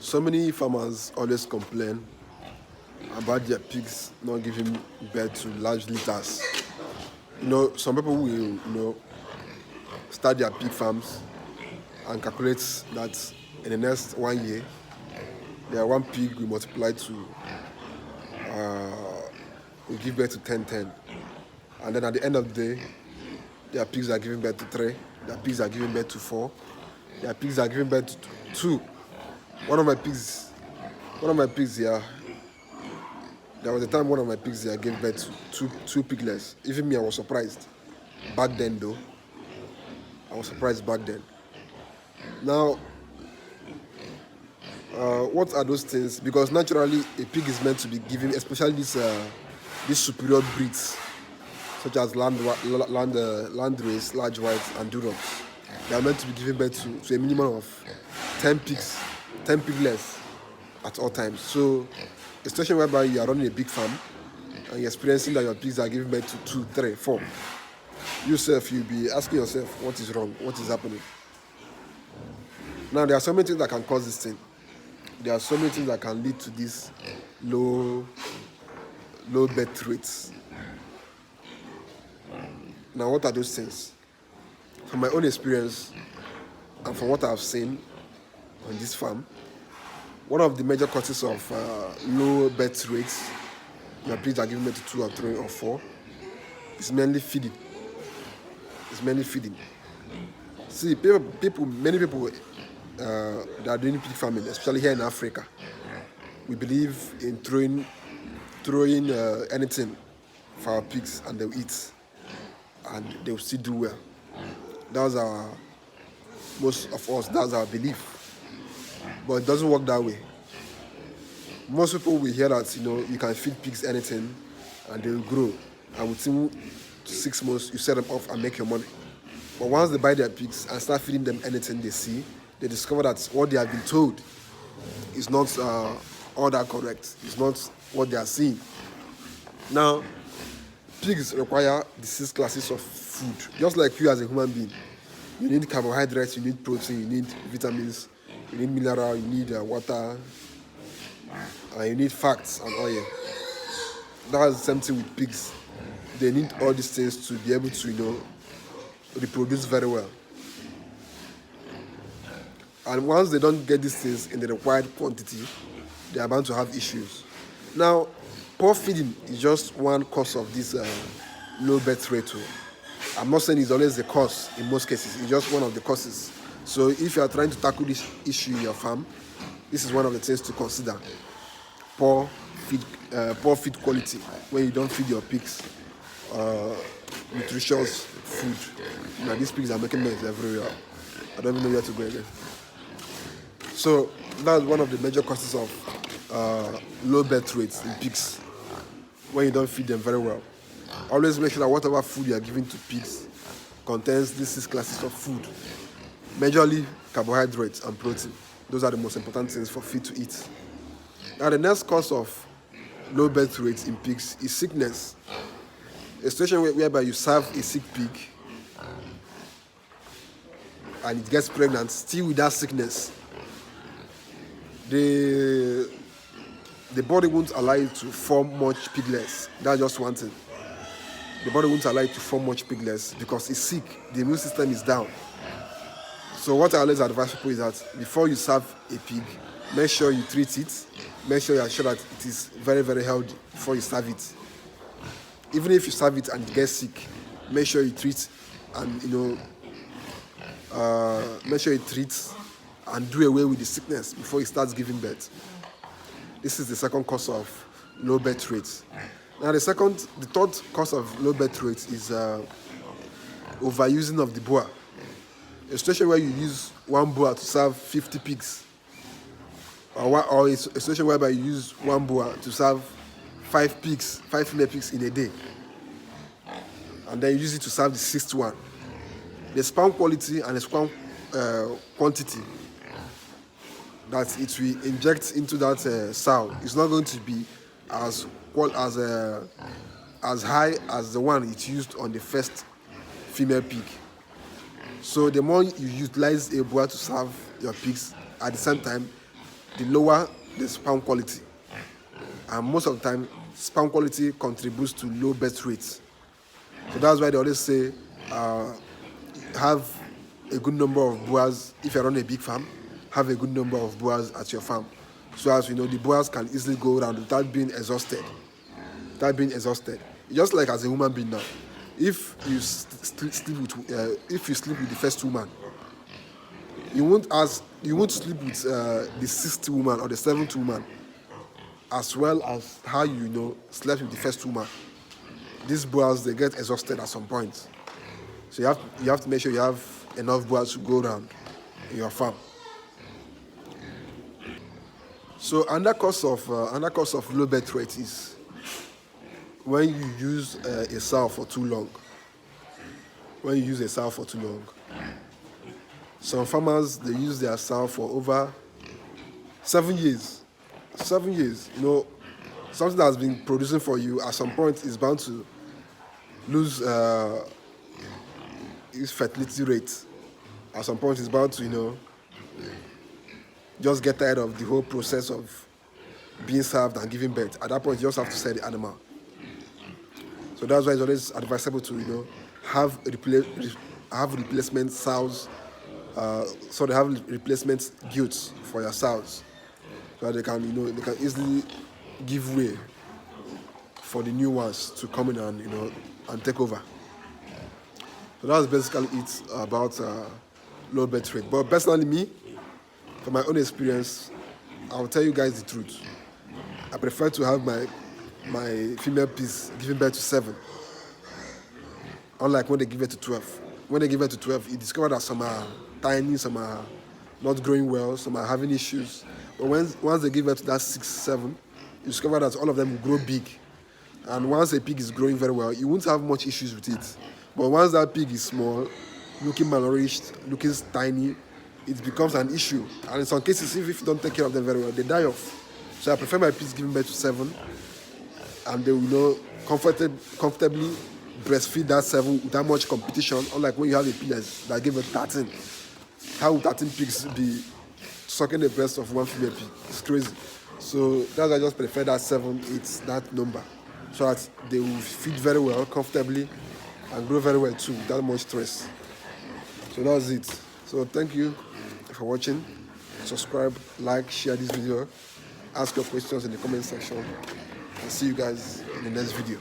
So many farmers always complain about their pigs not giving birth to large litters. Some people will, start their pig farms and calculate that in the next 1 year, their one pig will multiply to, will give birth to 10. And then at the end of the day, their pigs are giving birth to 3, their pigs are giving birth to 4, their pigs are giving birth to 2. One of my pigs here, there was a time one of my pigs here gave birth to two piglets. Even me, I was surprised. Back then, though, I was surprised back then. Now, what are those things? Because naturally, a pig is meant to be given, especially these superior breeds, such as landrace, large whites, and durums. They are meant to be given birth to a minimum of 10 pigs, 10 piglets at all times. So, a situation whereby you are running a big farm and you're experiencing that your pigs are giving birth to 2, 3, 4, yourself, you'll be asking yourself, what is wrong? What is happening? Now, there are so many things that can cause this thing. There are so many things that can lead to these low birth rates. Now, what are those things? From my own experience and from what I've seen on this farm, one of the major causes of low birth rates, your pigs are giving birth to 2 or 3 or 4, is mainly feeding. See, many people that are doing pig farming, especially here in Africa, we believe in throwing anything for our pigs and they'll eat and they'll still do well. That's most of us, that's our belief. But it doesn't work that way. Most people will hear that, you can feed pigs anything and they'll grow. And within 6 months, you set them off and make your money. But once they buy their pigs and start feeding them anything they see, they discover that what they have been told is not all that correct. It's not what they are seeing. Now, pigs require the 6 classes of food, just like you as a human being. You need carbohydrates, you need protein, you need vitamins, you need mineral, you need water, and you need fats and oil. That's the same thing with pigs. They need all these things to be able to, reproduce very well. And once they don't get these things in the required quantity, they are bound to have issues. Now, poor feeding is just one cause of this low birth rate. I'm not saying it's always the cause in most cases. It's just one of the causes. So if you are trying to tackle this issue in your farm, this is one of the things to consider. Poor feed quality, when you don't feed your pigs nutritious food. Now these pigs are making noise everywhere. I don't even know where to go again. So that's one of the major causes of low birth rates in pigs, when you don't feed them very well. Always make sure that whatever food you are giving to pigs contains these 6 classes of food. Majorly carbohydrates and protein. Those are the most important things for feed to eat. Now the next cause of low birth rates in pigs is sickness. A situation whereby you serve a sick pig and it gets pregnant, still with that sickness, the body won't allow it to form much piglets. That's just one thing. The body won't allow it to form much piglets because it's sick. The immune system is down. So what I always advise people is that before you serve a pig, make sure you treat it. Make sure you are sure that it is very, very healthy before you serve it. Even if you serve it and it gets sick, make sure you treat and make sure you treat and do away with the sickness before it starts giving birth. This is the second cause of low birth rates. Now the third cause of low birth rates is overusing of the boa. A situation where you use one boa to serve 50 pigs, or a situation whereby you use one boa to serve 5 female pigs in a day, and then you use it to serve the 6th one. The sperm quality and the sperm quantity that it will inject into that sow is not going to be as high as the one it used on the first female pig. So the more you utilize a boa to serve your pigs, at the same time, the lower the sperm quality. And most of the time, sperm quality contributes to low birth rates. So that's why they always say have a good number of boas. If you're on a big farm, have a good number of boas at your farm, so as the boas can easily go around without being exhausted. Just like as a human being now, if you sleep with the first woman, you won't sleep with the sixth woman or the seventh woman as well as how slept with the first woman. These boas, they get exhausted at some point, so you have to make sure you have enough boas to go around in your farm. So another cause of low birth rate is when you use a sow for too long. Some farmers, they use their sow for over 7 years. 7 years. Something that has been producing for you at some point is bound to lose its fertility rate. At some point, it's bound to just get tired of the whole process of being served and giving birth. At that point, you just have to sell the animal. So that's why it's always advisable to have replacement sows. So they have replacement goats for your sows, so that they can easily give way for the new ones to come in and take over. So that's basically it about low birth rate. But personally, me, from my own experience, I'll tell you guys the truth. I prefer to have my female pigs giving birth to 7, unlike when they give birth to 12. When they give birth to 12, you discover that some are tiny, some are not growing well, some are having issues. But once they give birth to that 6, 7, you discover that all of them will grow big. And once a pig is growing very well, you won't have much issues with it. But once that pig is small, looking malnourished, looking tiny, it becomes an issue. And in some cases, if you don't take care of them very well, they die off. So I prefer my pigs giving birth to 7, and they will comfortably breastfeed that 7 without much competition, unlike when you have a pig that gave birth 13. How would 13 pigs be sucking the breast of one female pig? It's crazy. So that's why I just prefer that 7, 8, that number, so that they will feed very well, comfortably, and grow very well too, without much stress. So that's it. So thank you for watching. Subscribe, like, share this video, ask your questions in the comment section, and see you guys in the next video.